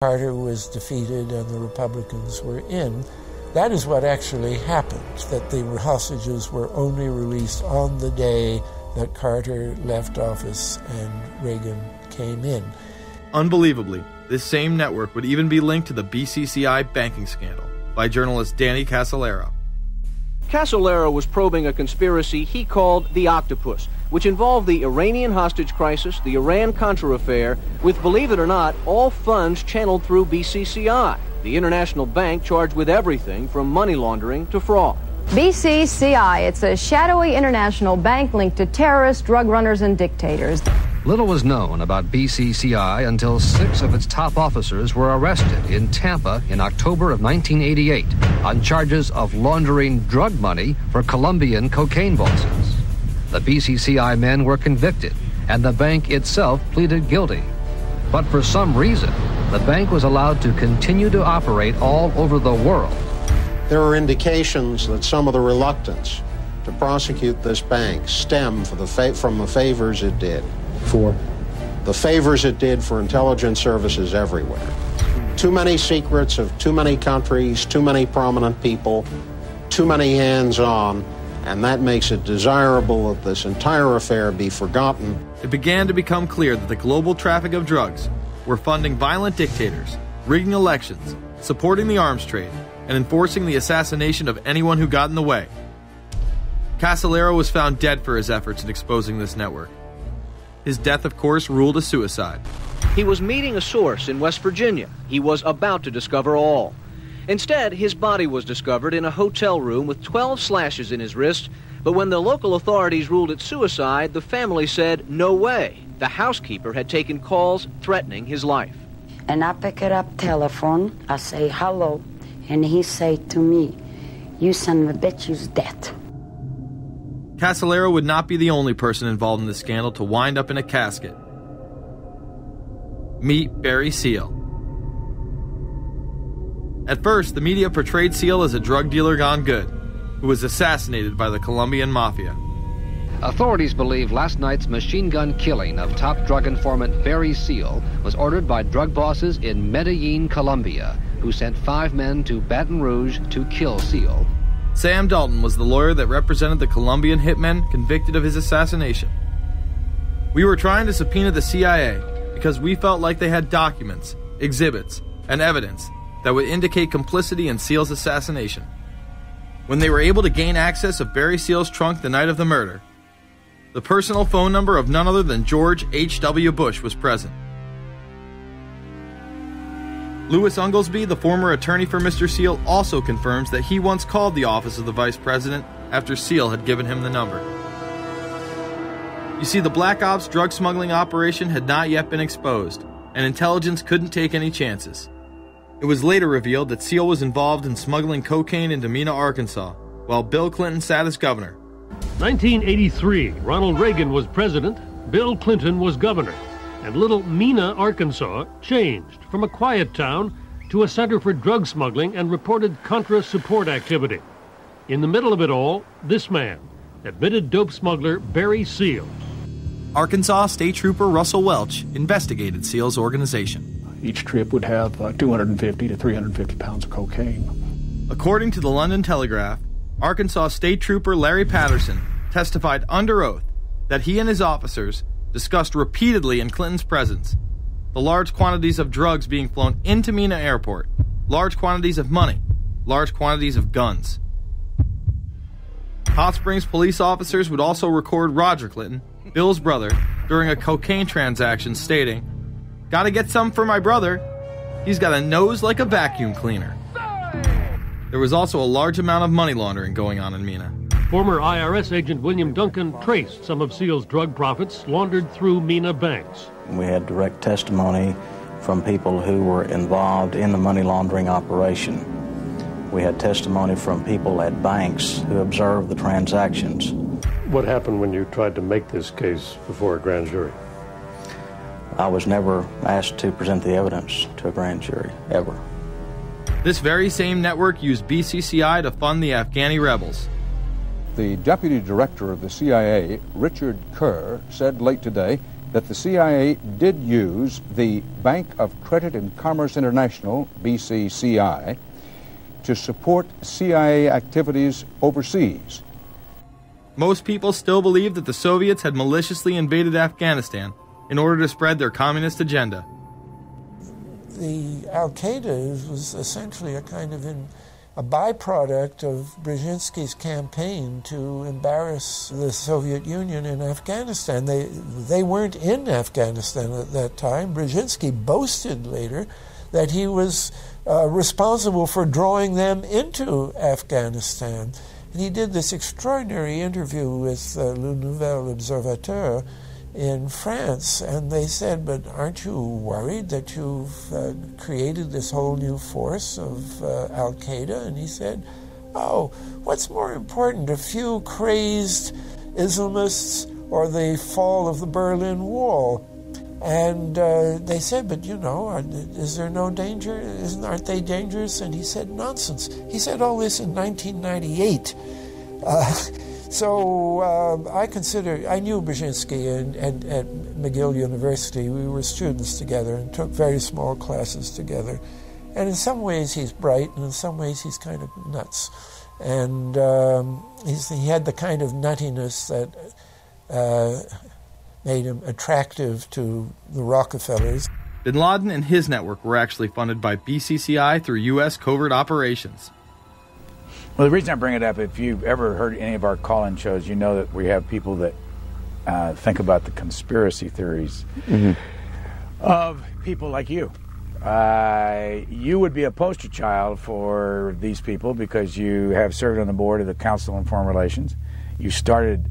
Carter was defeated and the Republicans were in. That is what actually happened, that the hostages were only released on the day that Carter left office and Reagan came in. Unbelievably, this same network would even be linked to the BCCI banking scandal by journalist Danny Casolaro. Casolaro was probing a conspiracy he called the Octopus, which involved the Iranian hostage crisis, the Iran-Contra affair, with, believe it or not, all funds channeled through BCCI, the international bank charged with everything from money laundering to fraud. BCCI, it's a shadowy international bank linked to terrorists, drug runners, and dictators. Little was known about BCCI until 6 of its top officers were arrested in Tampa in October of 1988 on charges of laundering drug money for Colombian cocaine bosses. The BCCI men were convicted, and the bank itself pleaded guilty. But for some reason, the bank was allowed to continue to operate all over the world. There are indications that some of the reluctance to prosecute this bank stem from the favors it did. For? The favors it did for intelligence services everywhere. Too many secrets of too many countries, too many prominent people, too many hands-on, and that makes it desirable that this entire affair be forgotten. It began to become clear that the global traffic of drugs were funding violent dictators, rigging elections, supporting the arms trade, and enforcing the assassination of anyone who got in the way. Casolaro was found dead for his efforts in exposing this network. His death, of course, ruled a suicide. He was meeting a source in West Virginia. He was about to discover all. Instead, his body was discovered in a hotel room with 12 slashes in his wrist, but when the local authorities ruled it suicide, the family said, no way. The housekeeper had taken calls threatening his life. And I pick it up telephone, I say hello, and he say to me, you son of a bitch, you's dead. Casolaro would not be the only person involved in the scandal to wind up in a casket. Meet Barry Seal. At first, the media portrayed Seal as a drug dealer gone good, who was assassinated by the Colombian mafia. Authorities believe last night's machine gun killing of top drug informant Barry Seal was ordered by drug bosses in Medellin, Colombia, who sent 5 men to Baton Rouge to kill Seal. Sam Dalton was the lawyer that represented the Colombian hitmen convicted of his assassination. We were trying to subpoena the CIA because we felt like they had documents, exhibits, and evidence that would indicate complicity in Seal's assassination. When they were able to gain access of Barry Seal's trunk the night of the murder, the personal phone number of none other than George H.W. Bush was present. Louis Unglesby, the former attorney for Mr. Seal, also confirms that he once called the office of the vice president after Seal had given him the number. You see, the Black Ops drug smuggling operation had not yet been exposed, and intelligence couldn't take any chances. It was later revealed that Seal was involved in smuggling cocaine into Mena, Arkansas, while Bill Clinton sat as governor. 1983, Ronald Reagan was president, Bill Clinton was governor, and little Mena, Arkansas changed from a quiet town to a center for drug smuggling and reported Contra support activity. In the middle of it all, this man, admitted dope smuggler Barry Seal. Arkansas State Trooper Russell Welch investigated Seal's organization. Each trip would have 250 to 350 pounds of cocaine. According to the London Telegraph, Arkansas State Trooper Larry Patterson testified under oath that he and his officers discussed repeatedly in Clinton's presence the large quantities of drugs being flown into Mena Airport, large quantities of money, large quantities of guns. Hot Springs police officers would also record Roger Clinton, Bill's brother, during a cocaine transaction stating, "Gotta get some for my brother. He's got a nose like a vacuum cleaner." There was also a large amount of money laundering going on in Mena. Former IRS agent William Duncan traced some of Seal's drug profits laundered through Mena banks. We had direct testimony from people who were involved in the money laundering operation. We had testimony from people at banks who observed the transactions. What happened when you tried to make this case before a grand jury? I was never asked to present the evidence to a grand jury, ever. This very same network used BCCI to fund the Afghani rebels. The deputy director of the CIA, Richard Kerr, said late today that the CIA did use the Bank of Credit and Commerce International, BCCI, to support CIA activities overseas. Most people still believe that the Soviets had maliciously invaded Afghanistan in order to spread their communist agenda. The Al-Qaeda was essentially a kind of a byproduct of Brzezinski's campaign to embarrass the Soviet Union in Afghanistan. They weren't in Afghanistan at that time. Brzezinski boasted later that he was responsible for drawing them into Afghanistan. And he did this extraordinary interview with Le Nouvel Observateur in France, and they said, but aren't you worried that you've created this whole new force of Al-Qaeda? And he said, oh, what's more important, a few crazed Islamists or the fall of the Berlin Wall? And they said, but you know, is there no danger? Aren't they dangerous? And he said, nonsense. He said all this in 1998. So I knew Brzezinski at McGill University. We were students together and took very small classes together. And in some ways he's bright, and in some ways he's kind of nuts. And he had the kind of nuttiness that made him attractive to the Rockefellers. Bin Laden and his network were actually funded by BCCI through U.S. covert operations. Well, the reason I bring it up, if you've ever heard any of our call-in shows, you know that we have people that think about the conspiracy theories of people like you. You would be a poster child for these people because you have served on the board of the Council on Foreign Relations. You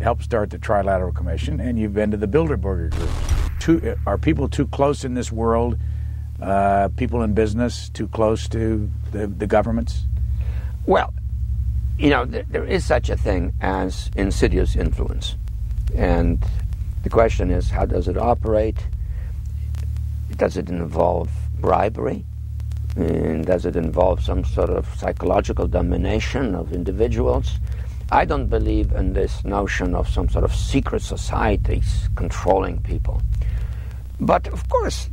helped start the Trilateral Commission, and you've been to the Bilderberger Group. Are people too close in this world, people in business, too close to the governments? Well, you know, there is such a thing as insidious influence. And the question is, how does it operate? Does it involve bribery? And does it involve some sort of psychological domination of individuals? I don't believe in this notion of some sort of secret societies controlling people. But of course,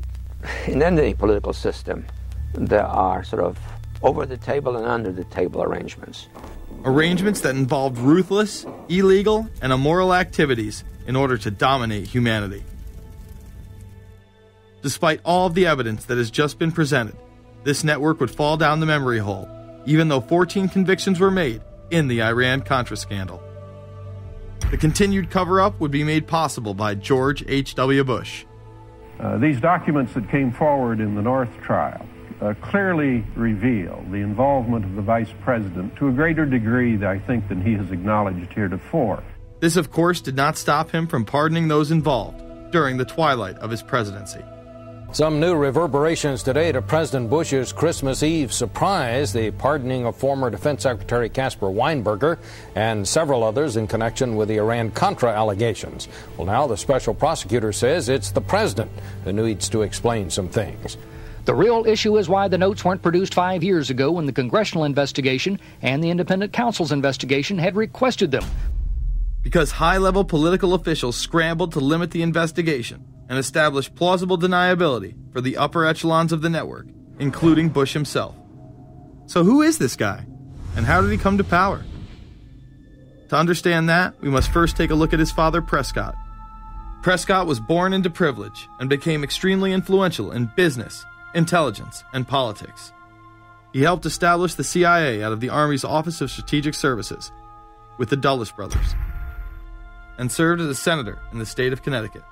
in any political system, there are sort of over-the-table and under-the-table arrangements. Arrangements that involved ruthless, illegal, and immoral activities in order to dominate humanity. Despite all of the evidence that has just been presented, this network would fall down the memory hole, even though 14 convictions were made in the Iran-Contra scandal. The continued cover-up would be made possible by George H.W. Bush. These documents that came forward in the North trial clearly reveal the involvement of the Vice President to a greater degree, I think, than he has acknowledged heretofore. This, of course, did not stop him from pardoning those involved during the twilight of his presidency. Some new reverberations today to President Bush's Christmas Eve surprise, the pardoning of former Defense Secretary Caspar Weinberger and several others in connection with the Iran-Contra allegations. Well, now the special prosecutor says it's the president who needs to explain some things. The real issue is why the notes weren't produced 5 years ago when the congressional investigation and the independent counsel's investigation had requested them. Because high-level political officials scrambled to limit the investigation and establish plausible deniability for the upper echelons of the network, including Bush himself. So who is this guy? And how did he come to power? To understand that, we must first take a look at his father, Prescott. Prescott was born into privilege and became extremely influential in business, intelligence, and politics. He helped establish the CIA out of the Army's Office of Strategic Services with the Dulles brothers, and served as a senator in the state of Connecticut.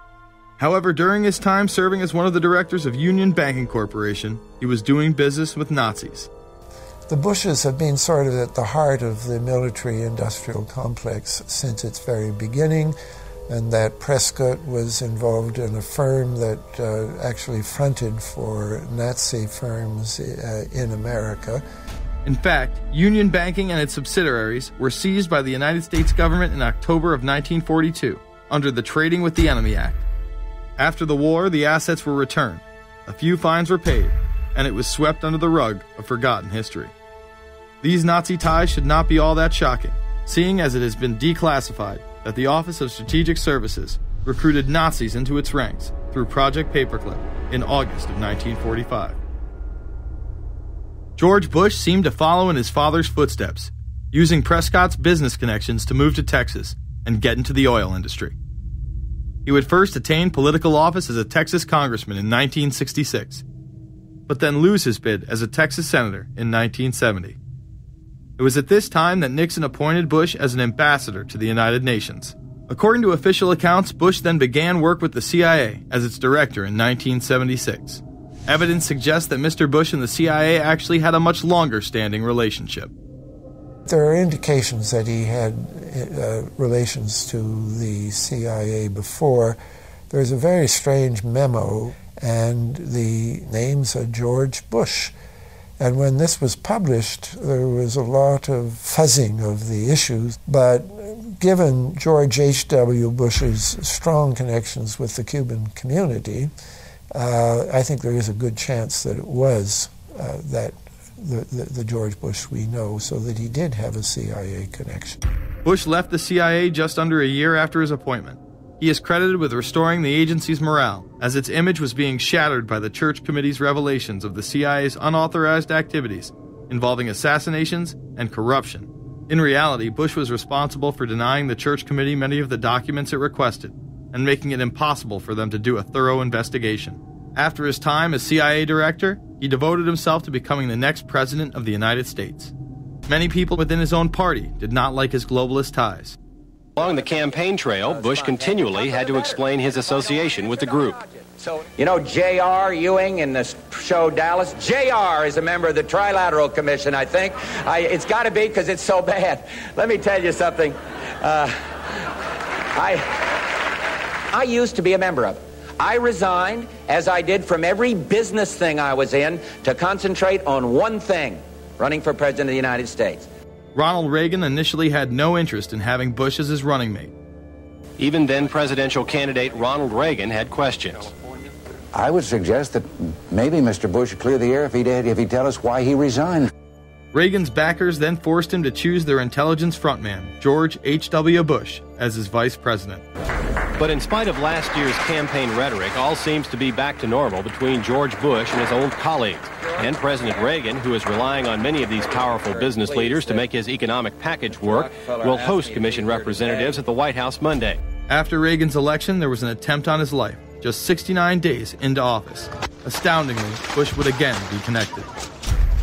However, during his time serving as one of the directors of Union Banking Corporation, he was doing business with Nazis. The Bushes have been sort of at the heart of the military-industrial complex since its very beginning, and that Prescott was involved in a firm that actually fronted for Nazi firms in America. In fact, Union Banking and its subsidiaries were seized by the United States government in October of 1942 under the Trading with the Enemy Act. After the war, the assets were returned, a few fines were paid, and it was swept under the rug of forgotten history. These Nazi ties should not be all that shocking, seeing as it has been declassified that the Office of Strategic Services recruited Nazis into its ranks through Project Paperclip in August of 1945. George Bush seemed to follow in his father's footsteps, using Prescott's business connections to move to Texas and get into the oil industry. He would first attain political office as a Texas congressman in 1966, but then lose his bid as a Texas senator in 1970. It was at this time that Nixon appointed Bush as an ambassador to the United Nations. According to official accounts, Bush then began work with the CIA as its director in 1976. Evidence suggests that Mr. Bush and the CIA actually had a much longer-standing relationship. There are indications that he had relations to the CIA before. There's a very strange memo, and the name's George Bush. And when this was published, there was a lot of fuzzing of the issues, but given George H.W. Bush's strong connections with the Cuban community, I think there is a good chance that it was the George Bush we know, so that he did have a CIA connection. Bush left the CIA just under a year after his appointment. He is credited with restoring the agency's morale, as its image was being shattered by the Church Committee's revelations of the CIA's unauthorized activities involving assassinations and corruption. In reality, Bush was responsible for denying the Church Committee many of the documents it requested, and making it impossible for them to do a thorough investigation. After his time as CIA director, he devoted himself to becoming the next president of the United States. Many people within his own party did not like his globalist ties. Along the campaign trail, Bush continually had to explain his association with the group. You know J.R. Ewing in the show Dallas? J.R. is a member of the Trilateral Commission, I think. It's got to be because it's so bad. Let me tell you something. I used to be a member of it. I resigned, as I did from every business thing I was in, to concentrate on one thing, running for President of the United States. Ronald Reagan initially had no interest in having Bush as his running mate. Even then presidential candidate Ronald Reagan had questions. I would suggest that maybe Mr. Bush would clear the air if he'd tell us why he resigned. Reagan's backers then forced him to choose their intelligence frontman, George H.W. Bush, as his vice president. But in spite of last year's campaign rhetoric, all seems to be back to normal between George Bush and his old colleagues. And President Reagan, who is relying on many of these powerful business leaders to make his economic package work, will host commission representatives at the White House Monday. After Reagan's election, there was an attempt on his life, just 69 days into office. Astoundingly, Bush would again be connected.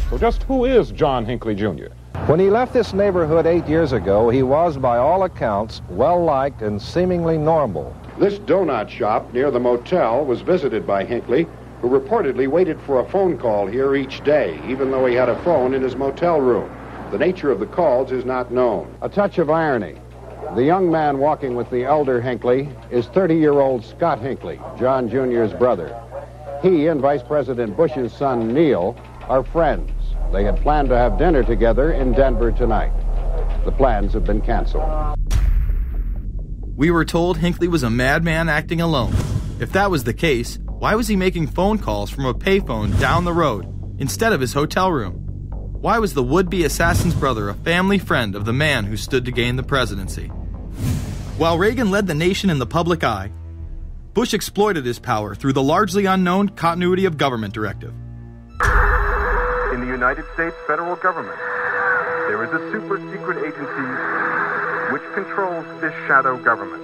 So just who is John Hinckley, Jr.? When he left this neighborhood 8 years ago, he was, by all accounts, well-liked and seemingly normal. This donut shop near the motel was visited by Hinckley, who reportedly waited for a phone call here each day, even though he had a phone in his motel room. The nature of the calls is not known. A touch of irony. The young man walking with the elder Hinckley is 30-year-old Scott Hinckley, John Jr.'s brother. He and Vice President Bush's son, Neil, are friends. They had planned to have dinner together in Denver tonight. The plans have been canceled. We were told Hinckley was a madman acting alone. If that was the case, why was he making phone calls from a payphone down the road instead of his hotel room? Why was the would-be assassin's brother a family friend of the man who stood to gain the presidency? While Reagan led the nation in the public eye, Bush exploited his power through the largely unknown Continuity of Government Directive. In the United States federal government, there is a super-secret agency which controls this shadow government.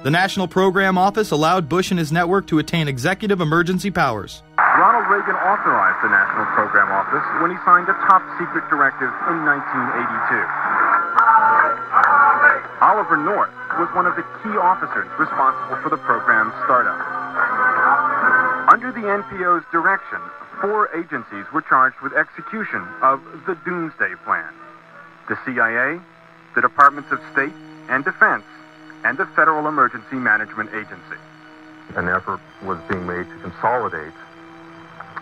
The National Program Office allowed Bush and his network to attain executive emergency powers. Ronald Reagan authorized the National Program Office when he signed a top-secret directive in 1982. Oliver North was one of the key officers responsible for the program's startup. Under the NPO's direction, 4 agencies were charged with execution of the Doomsday Plan: the CIA, the Departments of State and Defense, and the Federal Emergency Management Agency. An effort was being made to consolidate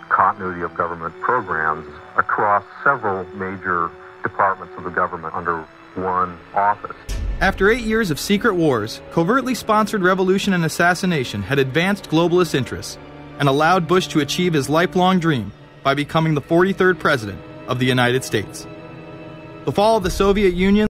continuity of government programs across several major departments of the government under one office. After 8 years of secret wars, covertly sponsored revolution and assassination had advanced globalist interests and allowed Bush to achieve his lifelong dream by becoming the 43rd president of the United States. The fall of the Soviet Union